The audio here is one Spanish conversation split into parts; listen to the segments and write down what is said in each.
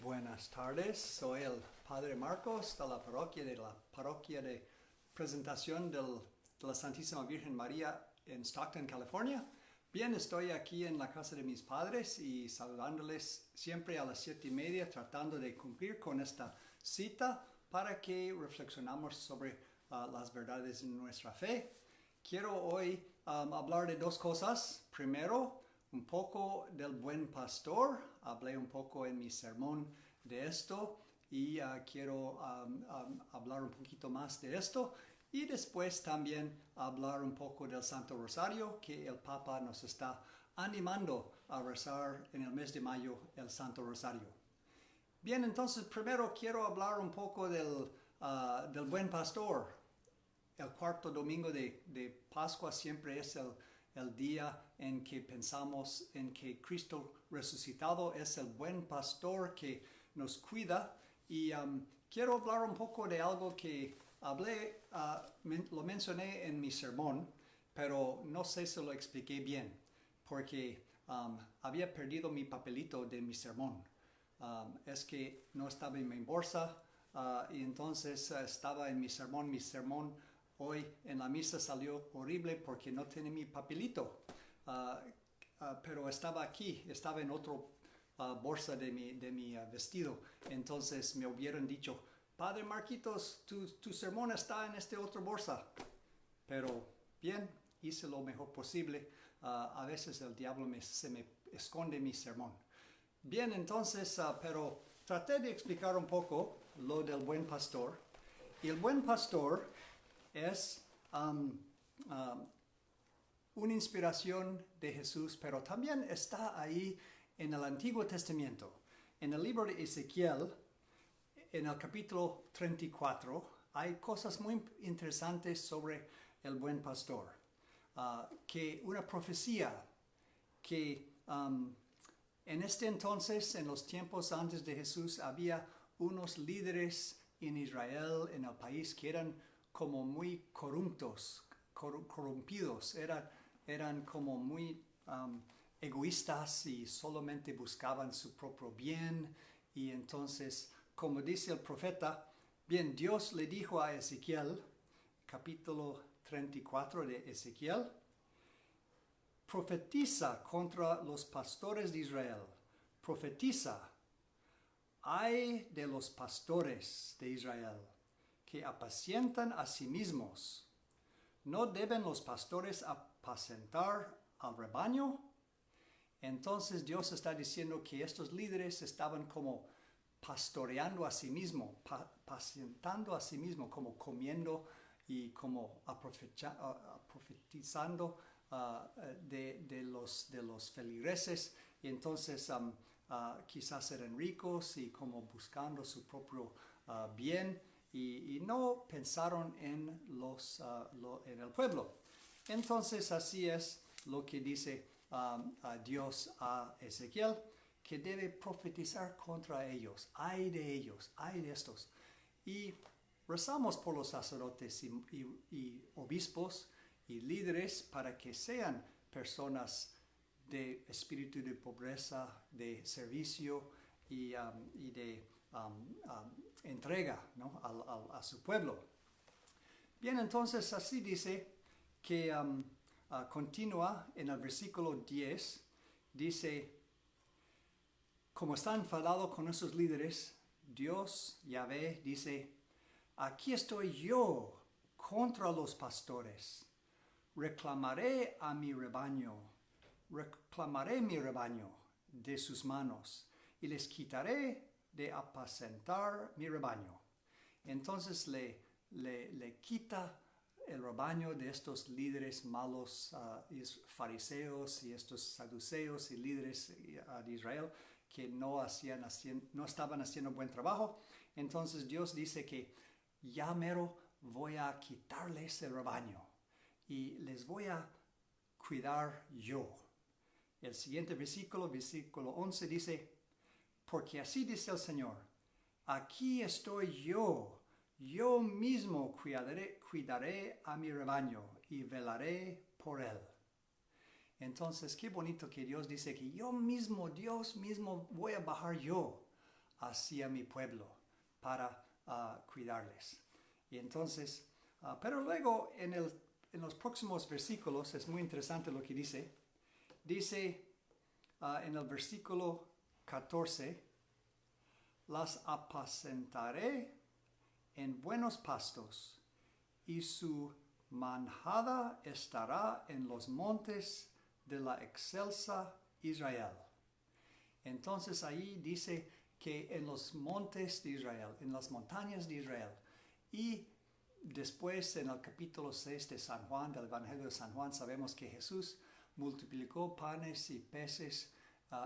Buenas tardes, soy el Padre Marcos de la parroquia de presentación de la Santísima Virgen María en Stockton, California. Bien, estoy aquí en la casa de mis padres y saludándoles siempre a las 7:30, tratando de cumplir con esta cita para que reflexionamos sobre las verdades de nuestra fe. Quiero hoy hablar de dos cosas. Primero, un poco del buen pastor. Hablé un poco en mi sermón de esto y quiero hablar un poquito más de esto. Y después también hablar un poco del Santo Rosario, que el Papa nos está animando a rezar en el mes de mayo el Santo Rosario. Bien, entonces primero quiero hablar un poco del buen pastor. El cuarto domingo de Pascua siempre es el día en que pensamos en que Cristo resucitado es el buen pastor que nos cuida. Y quiero hablar un poco de algo que hablé, lo mencioné en mi sermón, pero no sé si lo expliqué bien, porque había perdido mi papelito de mi sermón. Es que no estaba en mi bolsa y entonces estaba en mi sermón. Mi sermón hoy en la misa salió horrible porque no tenía mi papelito, pero estaba aquí, estaba en otra bolsa de mi vestido. Entonces me hubieran dicho, Padre Marquitos, tu sermón está en esta otra bolsa. Pero bien, hice lo mejor posible. A veces el diablo se me esconde mi sermón. Bien, entonces, pero traté de explicar un poco lo del buen pastor. Y el buen pastor es una inspiración de Jesús, pero también está ahí en el Antiguo Testamento. En el libro de Ezequiel, en el capítulo 34, hay cosas muy interesantes sobre el buen pastor. Que una profecía que en este entonces, en los tiempos antes de Jesús, había unos líderes en Israel, en el país, que eran como muy corruptos, corrompidos, eran como muy egoístas y solamente buscaban su propio bien. Y entonces, como dice el profeta, bien, Dios le dijo a Ezequiel, capítulo 34 de Ezequiel, profetiza contra los pastores de Israel, profetiza, ay de los pastores de Israel, que apacientan a sí mismos. ¿No deben los pastores apacentar al rebaño? Entonces Dios está diciendo que estos líderes estaban como pastoreando a sí mismos, apacientando a sí mismos, como comiendo y como profetizando de los feligreses. Y entonces quizás eran ricos y como buscando su propio bien. Y no pensaron en el pueblo. Entonces así es lo que dice Dios a Ezequiel, que debe profetizar contra ellos. Ay de estos. Y rezamos por los sacerdotes y obispos y líderes para que sean personas de espíritu de pobreza, de servicio y de entrega, ¿no? a su pueblo. Bien, entonces así dice que continúa en el versículo 10, dice, como está enfadado con esos líderes, Dios, Yahvé, dice, aquí estoy yo contra los pastores, reclamaré mi rebaño de sus manos y les quitaré de apacentar mi rebaño. Entonces le quita el rebaño de estos líderes malos, fariseos y estos saduceos y líderes de Israel que no estaban haciendo buen trabajo. Entonces Dios dice que ya mero voy a quitarles el rebaño y les voy a cuidar yo. El siguiente versículo 11 dice, porque así dice el Señor, aquí estoy yo mismo cuidaré a mi rebaño y velaré por él. Entonces, qué bonito que Dios dice que yo mismo, Dios mismo, voy a bajar yo hacia mi pueblo para cuidarles. Y entonces, pero luego en los próximos versículos es muy interesante lo que dice. Dice en el versículo 14, las apacentaré en buenos pastos, y su manjada estará en los montes de la excelsa Israel. Entonces ahí dice que en los montes de Israel, en las montañas de Israel, y después en el capítulo 6 de San Juan, del Evangelio de San Juan, sabemos que Jesús multiplicó panes y peces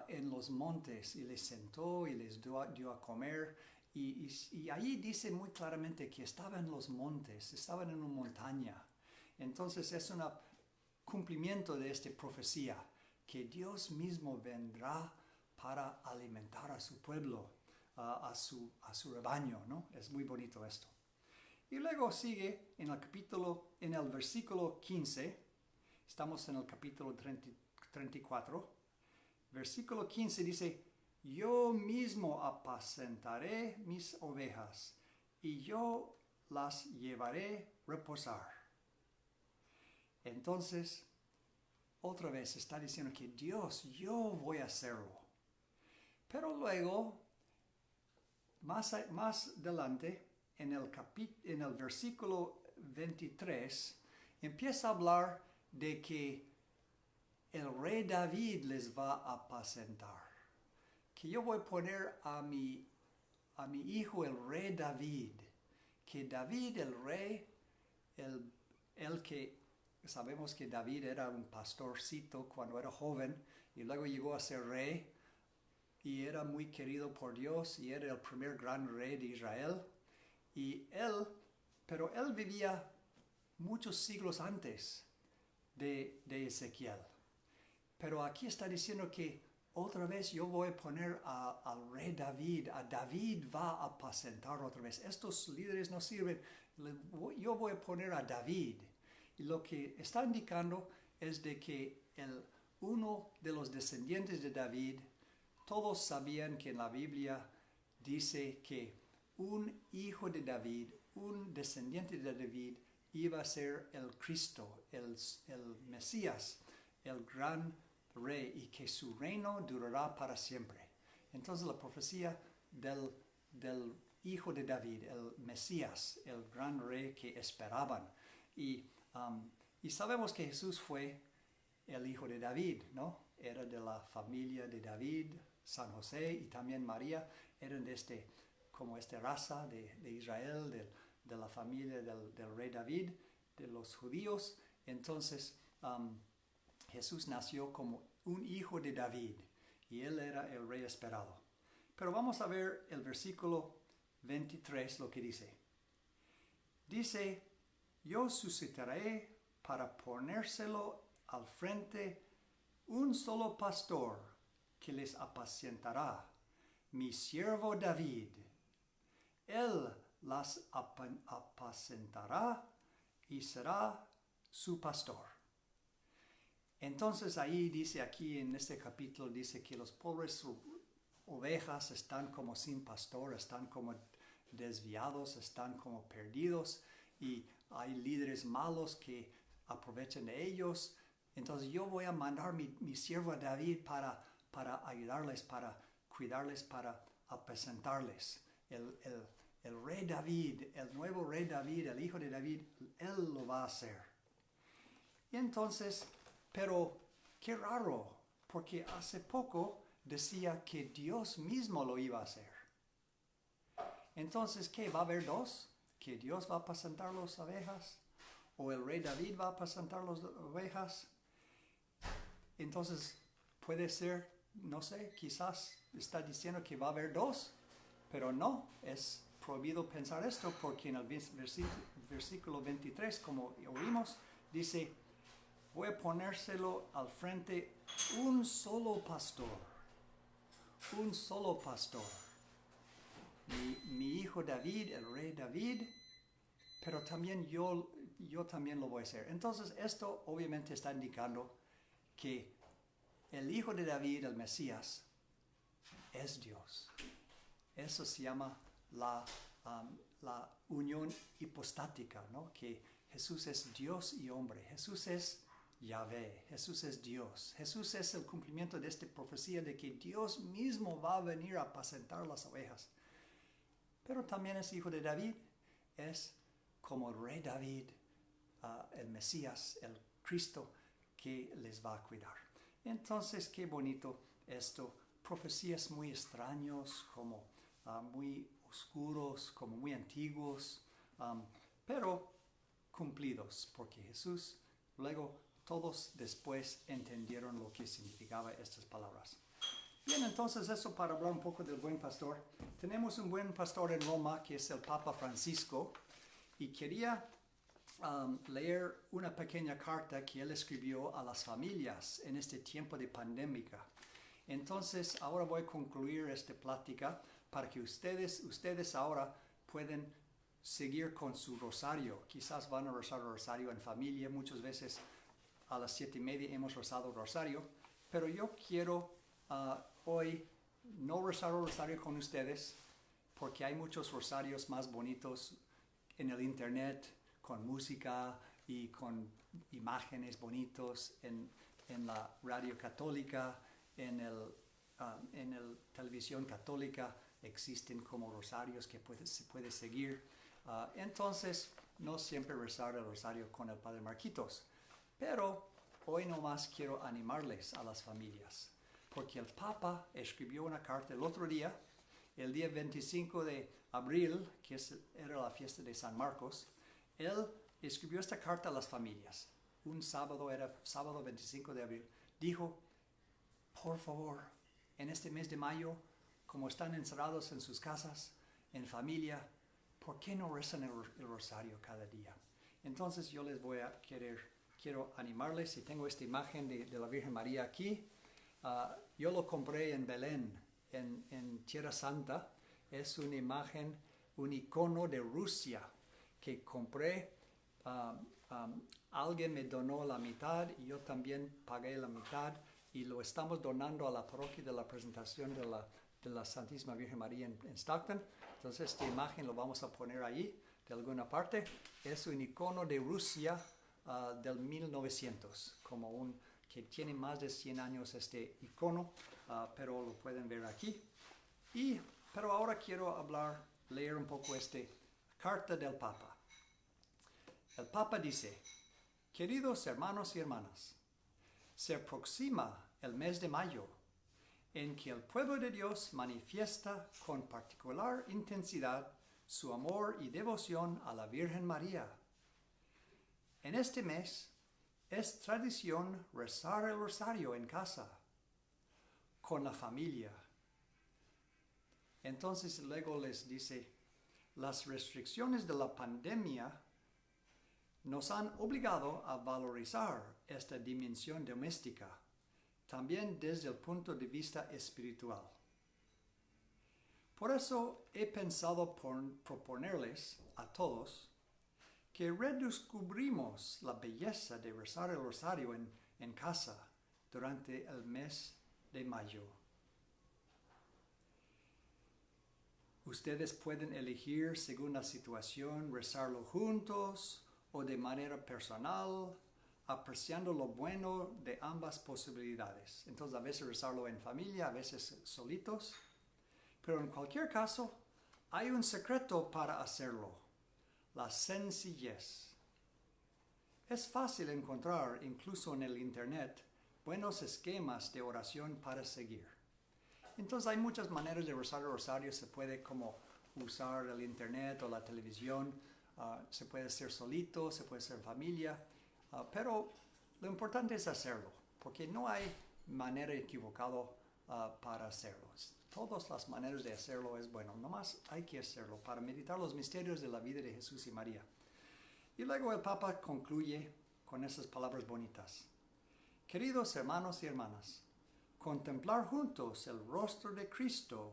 en los montes y les sentó y les dio a comer. Y ahí dice muy claramente que estaban en los montes, estaban en una montaña. Entonces es un cumplimiento de esta profecía, que Dios mismo vendrá para alimentar a su pueblo, a su rebaño, ¿no? Es muy bonito esto. Y luego sigue en el versículo 15, estamos en el capítulo 34, versículo 15 dice, yo mismo apacentaré mis ovejas y yo las llevaré a reposar. Entonces, otra vez está diciendo que Dios, yo voy a hacerlo. Pero luego, más adelante, en el versículo 23, empieza a hablar de que el rey David les va a apacentar. Que yo voy a poner a mi hijo el rey David. Que David el rey, el que sabemos que David era un pastorcito cuando era joven y luego llegó a ser rey y era muy querido por Dios y era el primer gran rey de Israel. Pero él vivía muchos siglos antes de Ezequiel. Pero aquí está diciendo que otra vez yo voy a poner al rey David, a David va a apacentar otra vez. Estos líderes no sirven, yo voy a poner a David. Y lo que está indicando es de que uno de los descendientes de David, todos sabían que en la Biblia dice que un hijo de David, un descendiente de David, iba a ser el Cristo, el Mesías, el gran rey, y que su reino durará para siempre. Entonces la profecía del hijo de David, el Mesías, el gran rey que esperaban. Y sabemos que Jesús fue el hijo de David, ¿no? Era de la familia de David, San José y también María, eran de esta raza de Israel, de la familia del rey David, de los judíos. Entonces, Jesús nació como un hijo de David y él era el rey esperado. Pero vamos a ver el versículo 23, lo que dice. Dice, yo suscitaré para ponérselo al frente un solo pastor que les apacentará, mi siervo David. Él las apacentará y será su pastor. Entonces ahí dice, aquí en este capítulo, dice que los pobres ovejas están como sin pastor, están como desviados, están como perdidos y hay líderes malos que aprovechan de ellos. Entonces yo voy a mandar mi siervo David para ayudarles, para cuidarles, para apacentarles. El rey David, el nuevo rey David, el hijo de David, él lo va a hacer. Y entonces, pero qué raro, porque hace poco decía que Dios mismo lo iba a hacer. Entonces, ¿qué? ¿Va a haber dos? ¿Que Dios va a apacentar las ovejas? ¿O el rey David va a apacentar las ovejas? Entonces, puede ser, no sé, quizás está diciendo que va a haber dos, pero no, es prohibido pensar esto porque en el versículo 23, como oímos, dice, voy a ponérselo al frente un solo pastor, un solo pastor. Mi hijo David, el rey David, pero también yo también lo voy a hacer. Entonces esto obviamente está indicando que el hijo de David, el Mesías, es Dios. Eso se llama la unión hipostática, ¿no? Que Jesús es Dios y hombre. Jesús es Yahvé, Jesús es Dios. Jesús es el cumplimiento de esta profecía de que Dios mismo va a venir a apacentar las ovejas. Pero también es hijo de David, es como el rey David, el Mesías, el Cristo que les va a cuidar. Entonces, qué bonito esto. Profecías muy extraños, como muy oscuros, como muy antiguos, pero cumplidos, porque Jesús, luego todos después entendieron lo que significaban estas palabras. Bien, entonces eso para hablar un poco del buen pastor. Tenemos un buen pastor en Roma que es el Papa Francisco y quería leer una pequeña carta que él escribió a las familias en este tiempo de pandemia. Entonces ahora voy a concluir esta plática para que ustedes ahora pueden seguir con su rosario. Quizás van a rezar el rosario en familia. Muchas veces a las 7:30 hemos rezado el rosario, pero yo quiero hoy no rezar el rosario con ustedes porque hay muchos rosarios más bonitos en el internet con música y con imágenes bonitos en la radio católica, en el televisión católica existen como rosarios que se puede seguir. Entonces, no siempre rezar el rosario con el Padre Marquitos, pero hoy nomás quiero animarles a las familias, porque el Papa escribió una carta el otro día, el día 25 de abril, que era la fiesta de San Marcos. Él escribió esta carta a las familias. Un sábado, era sábado 25 de abril. Dijo, por favor, en este mes de mayo, como están encerrados en sus casas, en familia, ¿por qué no rezan el rosario cada día? Entonces yo les quiero animarles, y tengo esta imagen de la Virgen María aquí. Yo lo compré en Belén, en Tierra Santa. Es una imagen, un icono de Rusia que compré. Alguien me donó la mitad y yo también pagué la mitad y lo estamos donando a la parroquia de la presentación de la Santísima Virgen María en Stockton. Entonces esta imagen lo vamos a poner ahí de alguna parte. Es un icono de Rusia del 1900, que tiene más de 100 años este icono, pero lo pueden ver aquí. Pero ahora quiero leer un poco esta carta del Papa. El Papa dice, queridos hermanos y hermanas, se aproxima el mes de mayo, en que el pueblo de Dios manifiesta con particular intensidad su amor y devoción a la Virgen María. En este mes es tradición rezar el rosario en casa, con la familia. Entonces luego les dice, las restricciones de la pandemia nos han obligado a valorizar esta dimensión doméstica, también desde el punto de vista espiritual. Por eso he pensado proponerles a todos que redescubrimos la belleza de rezar el rosario en casa durante el mes de mayo. Ustedes pueden elegir según la situación rezarlo juntos o de manera personal, apreciando lo bueno de ambas posibilidades. Entonces a veces rezarlo en familia, a veces solitos. Pero en cualquier caso, hay un secreto para hacerlo: la sencillez. Es fácil encontrar, incluso en el internet, buenos esquemas de oración para seguir. Entonces hay muchas maneras de rezar el rosario. Se puede como usar el internet o la televisión. Se puede hacer solito, se puede hacer en familia. Pero lo importante es hacerlo, porque no hay manera equivocada para hacerlo. Todas las maneras de hacerlo es bueno, nomás hay que hacerlo para meditar los misterios de la vida de Jesús y María. Y luego el Papa concluye con esas palabras bonitas. Queridos hermanos y hermanas, contemplar juntos el rostro de Cristo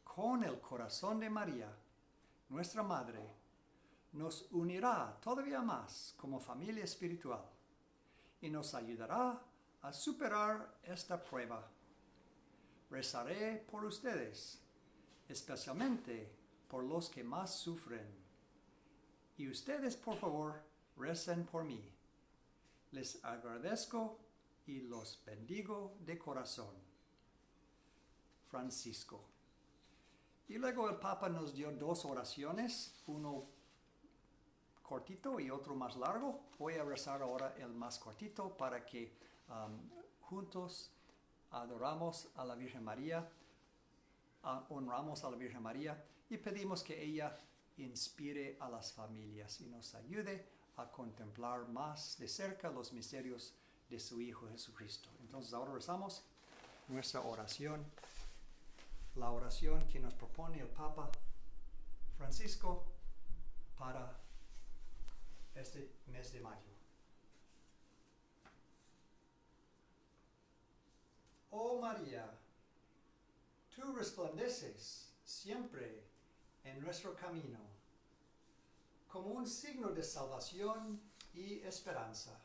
con el corazón de María, nuestra Madre, nos unirá todavía más como familia espiritual y nos ayudará a superar esta prueba. Rezaré por ustedes especialmente por los que más sufren. Y ustedes, por favor, recen por mí. Les agradezco y los bendigo de corazón. Francisco. Y luego el Papa nos dio dos oraciones, uno cortito y otro más largo. Voy a rezar ahora el más cortito para que juntos adoramos a la Virgen María, honramos a la Virgen María y pedimos que ella inspire a las familias y nos ayude a contemplar más de cerca los misterios de su Hijo Jesucristo. Entonces ahora rezamos nuestra oración, la oración que nos propone el Papa Francisco para este mes de mayo. Oh María, tú resplandeces siempre en nuestro camino como un signo de salvación y esperanza.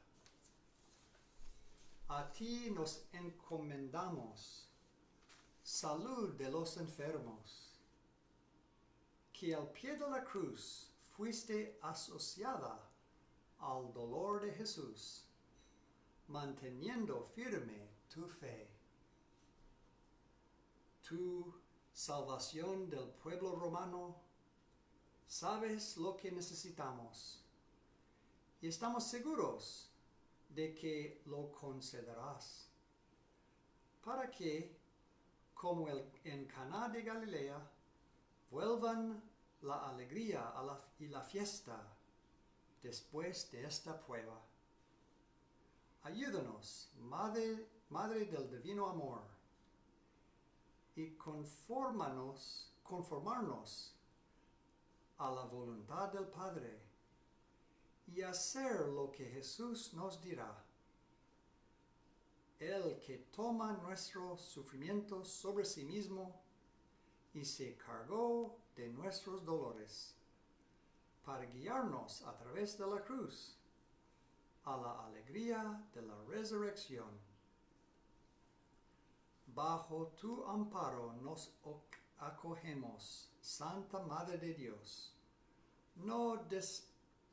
A ti nos encomendamos, salud de los enfermos, que al pie de la cruz fuiste asociada al dolor de Jesús, manteniendo firme tu fe. Tu salvación del pueblo romano, sabes lo que necesitamos y estamos seguros de que lo concederás, para que, como en Caná de Galilea, vuelvan la alegría y la fiesta después de esta prueba. Ayúdanos, Madre del Divino Amor, y conformarnos a la voluntad del Padre y hacer lo que Jesús nos dirá. El que toma nuestros sufrimientos sobre sí mismo y se cargó de nuestros dolores para guiarnos a través de la cruz a la alegría de la resurrección. Bajo tu amparo nos acogemos, Santa Madre de Dios. No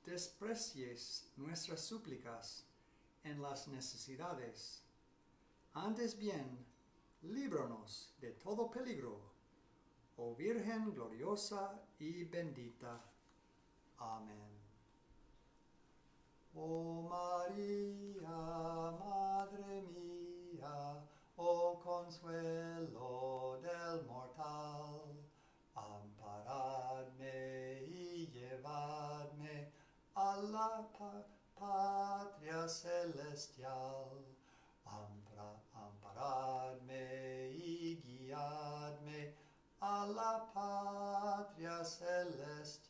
desprecies nuestras súplicas en las necesidades. Antes bien, líbranos de todo peligro, oh Virgen gloriosa y bendita. Amén. Oh María, Madre mía, oh consuelo del mortal, amparadme y llevadme a la patria celestial. Amparadme y guiadme a la patria celestial.